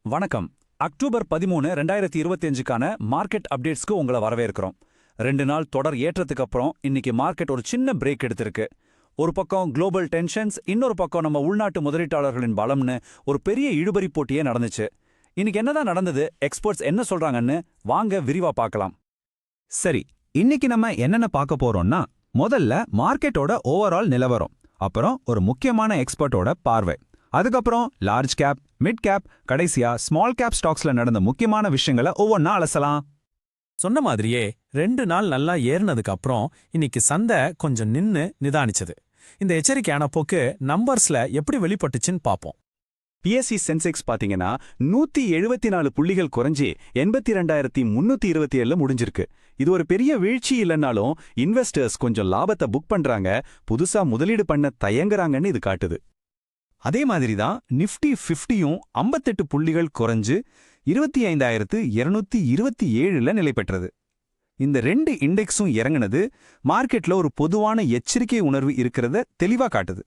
வணக்கம். October 13, 2025க்கான market அப்டேட்ஸ்க்கு உங்களை வரவேற்கிறோம். 2 நாள் தொடர் ஏற்றத்துக்கு அப்புறம் இன்னைக்கு மார்க்கெட் ஒரு சின்ன பிரேக் எடுத்திருக்கு. ஒரு பக்கம் குளோபல் டென்ஷன்ஸ், இன்னொரு பக்கம் நம்ம உள்நாட்டு முதலீட்டாளர்களின் பலம்னு ஒரு பெரிய இழுபறி போட்டியே நடந்துச்சு. இன்னைக்கு என்னதான் நடந்தது, எக்ஸ்பர்ட்ஸ் என்ன சொல்றாங்கன்னு வாங்க விரிவா பார்க்கலாம். சரி, இன்னைக்கு நம்ம என்னென்ன பார்க்க போறோம்னா, முதல்ல மார்க்கெட்டோட ஓவரால் நிலவரம், அப்புறம் ஒரு முக்கியமான எக்ஸ்பர்ட்டோட பார்வை, அதுக்கப்புறம் லார்ஜ் கேப், மிட் கேப், கடைசியா ஸ்மால் கேப் ஸ்டாக்ஸ்ல நடந்த முக்கியமான விஷயங்களை ஒவ்வொன்னா அலசலாம். சொன்ன மாதிரியே 2 நாள் நல்லா ஏறினதுக்கு அப்புறம் இன்னைக்கு சந்தை கொஞ்சம் நிதானிச்சது. இந்த எச்சரிக்கையான போக்கு நம்பர்ஸ்ல எப்படி வெளிப்பட்டுச்சுன்னு பார்ப்போம். பிஎஸ்சி சென்செக்ஸ் பாத்தீங்கன்னா 174 புள்ளிகள் குறைஞ்சி 82,327 முடிஞ்சிருக்கு. இது ஒரு பெரிய வீழ்ச்சி இல்லைன்னாலும் இன்வெஸ்டர்ஸ் கொஞ்சம் லாபத்தை புக் பண்றாங்க, புதுசா முதலீடு பண்ண தயங்குறாங்கன்னு இது காட்டுது. அதே மாதிரி தான் நிஃப்டி 50யும் 58 புள்ளிகள் குறைஞ்சு 25,227ல நிலை பெற்றது. இந்த 2 இண்டெக்ஸும் இறங்குனது மார்க்கெட்ல ஒரு பொதுவான எச்சரிக்கை உணர்வு இருக்கிறத தெளிவா காட்டுது.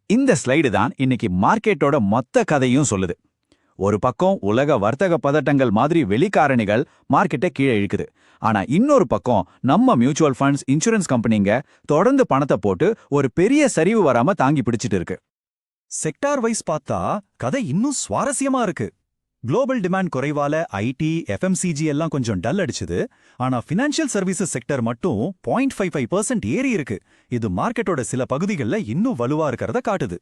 இந்த ஸ்லைடு தான் இன்னைக்கு மார்க்கெட்டோட மொத்த கதையும் சொல்லுது. ஒரு பக்கம் உலக வர்த்தக பதட்டங்கள் மாதிரி வெளிக்காரணிகள் மார்க்கெட்டை கீழே இழுக்குது. ஆனா இன்னொரு பக்கம் நம்ம மியூச்சுவல் ஃபண்ட்ஸ், இன்சூரன்ஸ் கம்பெனிங்க தொடர்ந்து பணத்தை போட்டு ஒரு பெரிய சரிவு வராம தாங்கி பிடிச்சிட்டு இருக்கு. செக்டார் வைஸ் பார்த்தா கதை இன்னும் சுவாரஸ்யமா இருக்கு. குளோபல் டிமாண்ட் குறைவால ஐடி, எஃப்எம்சிஜி எல்லாம் கொஞ்சம் டல் அடிச்சுது. ஆனா ஃபினான்ஷியல் சர்வீசஸ் செக்டர் மட்டும் 0.55% ஏறி இருக்கு. இது மார்க்கெட்டோட சில பகுதிகளில் இன்னும் வலுவா இருக்கிறத காட்டுது.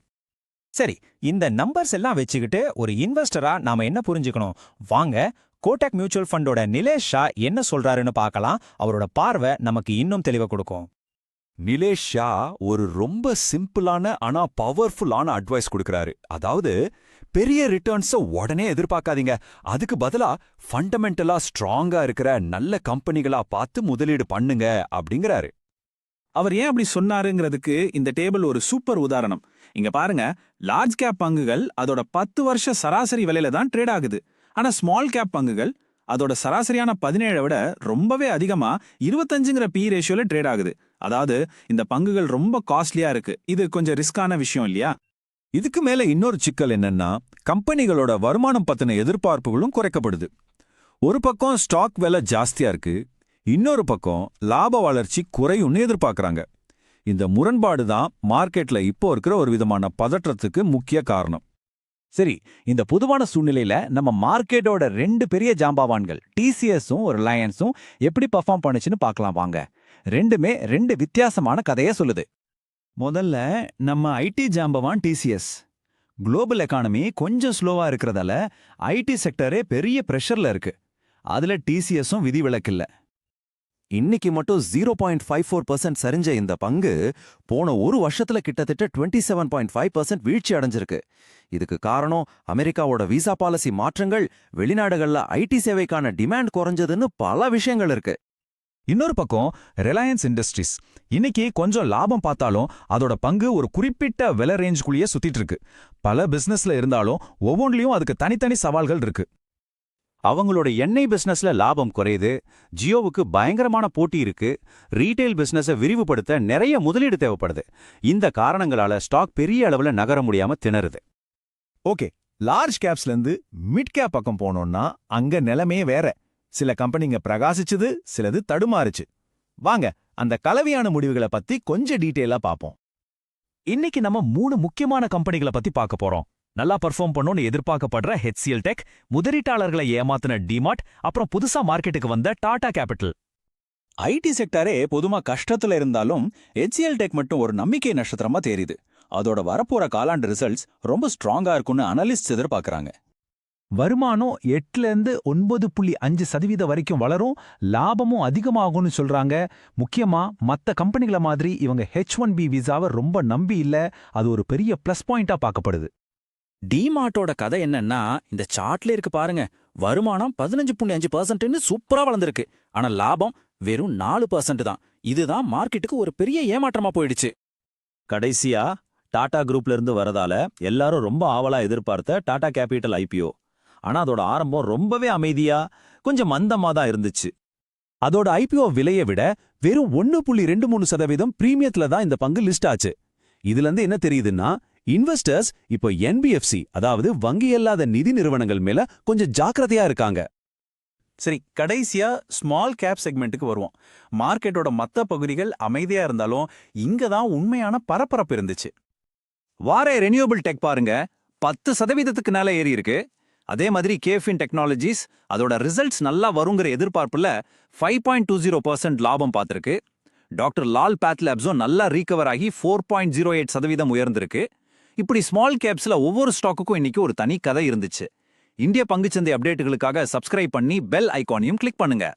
சரி, இந்த நம்பர்ஸ் எல்லாம் வச்சுக்கிட்டு ஒரு இன்வெஸ்டரா நாம என்ன புரிஞ்சுக்கணும்? வாங்க, கோடக் மியூச்சுவல் ஃபண்டோட நிலேஷ் ஷா என்ன சொல்றாருன்னு பார்க்கலாம். அவரோட பார்வை நமக்கு இன்னும் தெளிவை கொடுக்கும். நிலேஷ் ஷா ஒரு ரொம்ப சிம்பிளான ஆனா பவர்ஃபுல்லான அட்வைஸ் கொடுக்கறாரு. அதாவது, பெரிய ரிட்டர்ன்ஸை உடனே எதிர்பார்க்காதீங்க, அதுக்கு பதிலா ஃபண்டமெண்டலா ஸ்ட்ராங்கா இருக்கிற நல்ல கம்பெனிகளா பார்த்து முதலீடு பண்ணுங்க அப்படிங்கிறாரு. அவர் ஏன் அப்படி சொன்னாருங்கிறதுக்கு இந்த டேபிள் ஒரு சூப்பர் உதாரணம். இங்க பாருங்க, லார்ஜ் கேப் பங்குகள் அதோட 10 வருஷ சராசரி விலையில தான் ட்ரேட் ஆகுது. ஆனா ஸ்மால் கேப் பங்குகள் அதோட சராசரியான 17 விட ரொம்பவே அதிகமா 25ங்கிற பி ரேஷியோல ட்ரேட் ஆகுது. அதாவது இந்த பங்குகள் ரொம்ப காஸ்ட்லியா இருக்கு. இது கொஞ்சம் ரிஸ்கான விஷயம் இல்லையா? இதுக்கு மேல இன்னொரு சிக்கல் என்னன்னா, கம்பெனிகளோட வருமானம் பத்தின எதிர்பார்ப்புகளும் குறைக்கப்படுது. ஒரு பக்கம் ஸ்டாக் விலை ஜாஸ்தியா இருக்கு, இன்னொரு பக்கம் லாப வளர்ச்சி குறையும்னு எதிர்பார்க்கறாங்க. இந்த முரண்பாடு தான் மார்க்கெட்ல இப்போ இருக்கிற ஒரு விதமான பதற்றத்துக்கு முக்கிய காரணம். சரி, இந்த பொதுவான சூழ்நிலையில நம்ம மார்க்கெட்டோட 2 பெரிய ஜாம்பாவான்கள் டிசிஎஸும் ரிலையன்ஸும் எப்படி பர்ஃபார்ம் பண்ணுச்சுன்னு பார்க்கலாம் வாங்க. ரெண்டுமே 2 வித்தியாசமான கதையை சொல்லுது. முதல்ல நம்ம ஐடி ஜாம்பவான் டிசிஎஸ். குளோபல் எக்கானமி கொஞ்சம் ஸ்லோவா இருக்கிறதால ஐடி செக்டரே பெரிய பிரஷர்ல இருக்கு. அதுல டிசிஎஸும் விதிவிலக்கில்ல. இன்னைக்கு மட்டும் 0.54% சரிஞ்ச இந்த பங்கு போன ஒரு வருஷத்துல கிட்டத்தட்ட 27.5% வீழ்ச்சி அடைஞ்சிருக்கு. இதுக்கு காரணம் அமெரிக்காவோட விசா பாலிசி மாற்றங்கள், வெளிநாடுகள்ல ஐடி சேவைக்கான டிமாண்ட் குறைஞ்சதுன்னு பல விஷயங்கள் இருக்கு. இன்னொரு பக்கம் ரிலையன்ஸ் இண்டஸ்ட்ரீஸ் இன்னைக்கு கொஞ்சம் லாபம் பார்த்தாலும் அதோட பங்கு ஒரு குறிப்பிட்ட விலை ரேஞ்சுக்குள்ளேயே சுத்திட்டு இருக்கு. பல பிசினஸ்ல இருந்தாலும் ஒவ்வொன்றிலையும் அதுக்கு தனித்தனி சவால்கள் இருக்கு. அவங்களோட எண்ணெய் பிசினஸ்ல லாபம் குறையுது, ஜியோவுக்கு பயங்கரமான போட்டி இருக்கு, ரீட்டைல் பிசினஸை விரிவுபடுத்த நிறைய முதலீடு தேவைப்படுது. இந்த காரணங்களால ஸ்டாக் பெரிய அளவுல நகர முடியாம திணறுது. ஓகே, லார்ஜ் கேப்ஸ்ல இருந்து மிட் கேப் பக்கம் போனோம்னா அங்க நிலைமையே வேற. சில கம்பெனிங்க பிரகாசிச்சுது, சிலது தடுமாறுச்சு. வாங்க, அந்த கலவையான முடிவுகளை பத்தி கொஞ்சம் டீட்டெயிலா பார்ப்போம். இன்னைக்கு நம்ம 3 முக்கியமான கம்பெனிகளை பத்தி பார்க்க போறோம். நல்லா பர்ஃபார்ம் பண்ணோன்னு எதிர்பார்க்கப்படுற ஹெச்சிஎல் டெக், முதலீட்டாளர்களை ஏமாத்தின டிமார்ட், அப்புறம் புதுசா மார்க்கெட்டுக்கு வந்த டாடா கேபிட்டல். ஐடி செக்டாரே பொதுமா கஷ்டத்துல இருந்தாலும் ஹெச்சிஎல் டெக் மட்டும் ஒரு நம்பிக்கை நட்சத்திரமா தெரியுது. அதோட வரப்போற காலாண்டு ரிசல்ட்ஸ் ரொம்ப ஸ்ட்ராங்கா இருக்கும்னு அனலிஸ்ட் எதிர்பார்க்கறாங்க. வருமானம் 8-9.5% வரைக்கும் வளரும், லாபமும் அதிகமாகும்னு சொல்றாங்க. முக்கியமா மத்த கம்பெனிகளை மாதிரி இவங்க H1B விசாவை ரொம்ப நம்பி இல்ல. அது ஒரு பெரிய பிளஸ் பாயிண்டா பார்க்கப்படுது. டிமார்ட்டோட கதை என்னன்னா, இந்த சார்ட்ல இருக்கு பாருங்க, வருமானம் 15.5%ன்னு சூப்பரா வளர்ந்துருக்கு. ஆனா லாபம் வெறும் 4% தான். இதுதான் மார்க்கெட்டுக்கு ஒரு பெரிய ஏமாற்றமா போயிடுச்சு. கடைசியா டாடா குரூப்ல இருந்து வரதால எல்லாரும் ரொம்ப ஆவலா எதிர்பார்த்த டாடா கேபிட்டல் ஐபிஓ. ஆனா அதோட ஆரம்பம் ரொம்பவே அமைதியா, கொஞ்சம் மந்தமா தான் இருந்துச்சு. அதோட ஐபிஓ விலையை விட வெறும் 1.23% பிரீமியத்துல தான் இந்த பங்கு லிஸ்ட் ஆச்சு. இதுல இருந்து என்ன தெரியுதுன்னா, இன்வெஸ்டர்ஸ் இப்போ என்பிஎஃப்சி அதாவது வங்கி அல்லாத நிதி நிறுவனங்கள் மேல கொஞ்சம் ஜாக்கிரதையா இருக்காங்க. சரி, கடைசியா ஸ்மால் கேப் செக்மெண்ட்டுக்கு வருவோம். மார்க்கெட்டோட மத்த பகுதிகள் அமைதியா இருந்தாலும் இங்க தான் உண்மையான பரபரப்பு இருந்துச்சு. வாரே ரெனியூபிள் டெக் பாருங்க, 10% மேல ஏறி இருக்கு. அதே மாதிரி கேஃபின் டெக்னாலஜிஸ் அதோட ரிசல்ட்ஸ் நல்லா வருங்கிற எதிர்பார்ப்புல 5.20% லாபம் பார்த்திருக்கு. டாக்டர் லால் பேத்லேப்ஸும் நல்லா ரீகவர் ஆகி 4.08% உயர்ந்திருக்கு. இப்படி ஸ்மால் கேப்ஸ்ல ஒவ்வொரு ஸ்டாக்குக்கும் இன்னைக்கு ஒரு தனி கதை இருந்துச்சு. இந்திய பங்குச்சந்தை அப்டேட்டுகளுக்காக சப்ஸ்கிரைப் பண்ணி பெல் ஐகானையும் கிளிக் பண்ணுங்க.